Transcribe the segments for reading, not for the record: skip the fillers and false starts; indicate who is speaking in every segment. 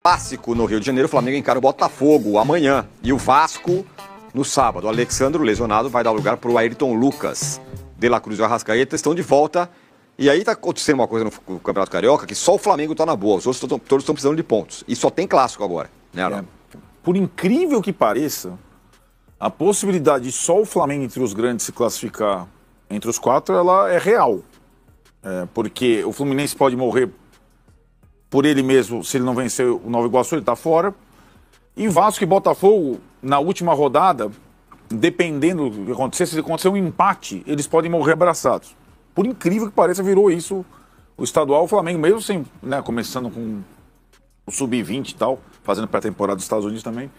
Speaker 1: Clássico no Rio de Janeiro, o Flamengo encara o Botafogo amanhã e o Vasco no sábado. O Alexandro, lesionado, vai dar lugar para o Ayrton Lucas. De La Cruz e o Arrascaeta estão de volta. E aí tá acontecendo uma coisa no Campeonato Carioca, que só o Flamengo tá na boa, os outros todos estão precisando de pontos. E só tem clássico agora, né, Arão?
Speaker 2: Por incrível que pareça, a possibilidade de só o Flamengo entre os grandes se classificar entre os quatro, ela é real. Porque o Fluminense pode morrer por ele mesmo, se ele não vencer o Nova Iguaçu, ele está fora. E Vasco e Botafogo, na última rodada, dependendo do que acontecer, se acontecer um empate, eles podem morrer abraçados. Por incrível que pareça, virou isso o estadual. O Flamengo, mesmo sem, né, começando com o sub-20 e tal, fazendo pré-temporada dos Estados Unidos também,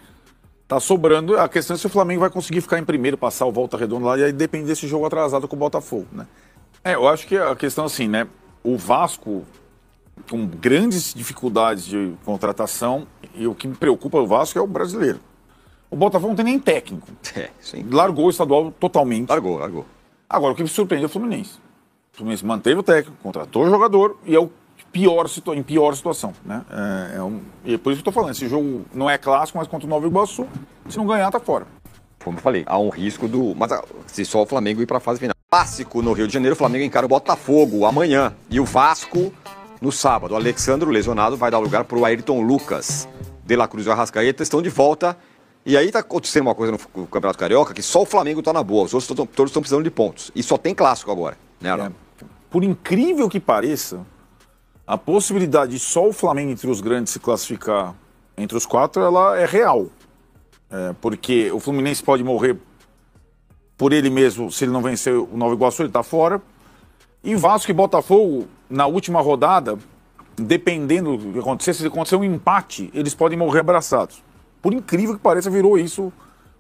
Speaker 2: tá sobrando. A questão é se o Flamengo vai conseguir ficar em primeiro, passar o Volta Redonda lá, e aí depende desse jogo atrasado com o Botafogo, né? Eu acho que a questão assim, né, o Vasco com grandes dificuldades de contratação, e o que me preocupa o Vasco é o brasileiro. O Botafogo não tem nem técnico.
Speaker 1: Sim.
Speaker 2: Largou o estadual totalmente.
Speaker 1: Largou.
Speaker 2: Agora, o que me surpreende é o Fluminense. O Fluminense manteve o técnico, contratou o jogador e é o em pior situação, né? E é por isso que eu tô falando, esse jogo não é clássico, mas contra o Nova Iguaçu, se não ganhar, tá fora.
Speaker 1: Como eu falei, há um risco do... Mas se só o Flamengo ir para a fase final. Clássico no Rio de Janeiro, o Flamengo encara o Botafogo amanhã e o Vasco no sábado. O Alexandro, lesionado, vai dar lugar para o Ayrton Lucas. De La Cruz e o Arrascaeta estão de volta. E aí tá acontecendo uma coisa no Campeonato Carioca, que só o Flamengo tá na boa, os outros todos estão precisando de pontos. E só tem clássico agora, né, Arão?
Speaker 2: Por incrível que pareça, a possibilidade de só o Flamengo entre os grandes se classificar entre os quatro, ela é real. Porque o Fluminense pode morrer por ele mesmo, se ele não vencer o Nova Iguaçu, ele está fora. E Vasco e Botafogo, na última rodada, dependendo do que acontecer, se acontecer um empate, eles podem morrer abraçados. Por incrível que pareça, virou isso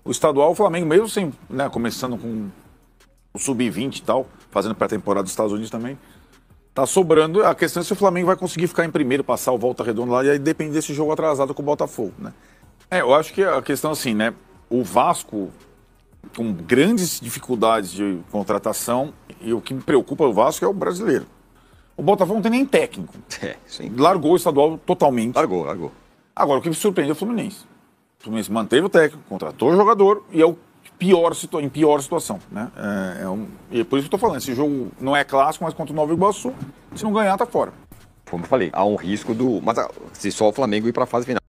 Speaker 2: o estadual. O Flamengo, mesmo sem, né, começando com o sub-20 e tal, fazendo pré-temporada dos Estados Unidos também, tá sobrando. A questão é se o Flamengo vai conseguir ficar em primeiro, passar o Volta Redonda lá, e aí depende desse jogo atrasado com o Botafogo, né? Eu acho que a questão assim, né, o Vasco com grandes dificuldades de contratação, e o que me preocupa o Vasco é o brasileiro. O Botafogo não tem nem técnico.
Speaker 1: Sim.
Speaker 2: Largou o estadual totalmente.
Speaker 1: Largou.
Speaker 2: Agora, o que me surpreende é o Fluminense. O Fluminense manteve o técnico, contratou o jogador e é o em pior situação, né? E é por isso que eu tô falando, esse jogo não é clássico, mas contra o Nova Iguaçu, se não ganhar, tá fora.
Speaker 1: Como eu falei, há um risco do... Mas se só o Flamengo ir para a fase final.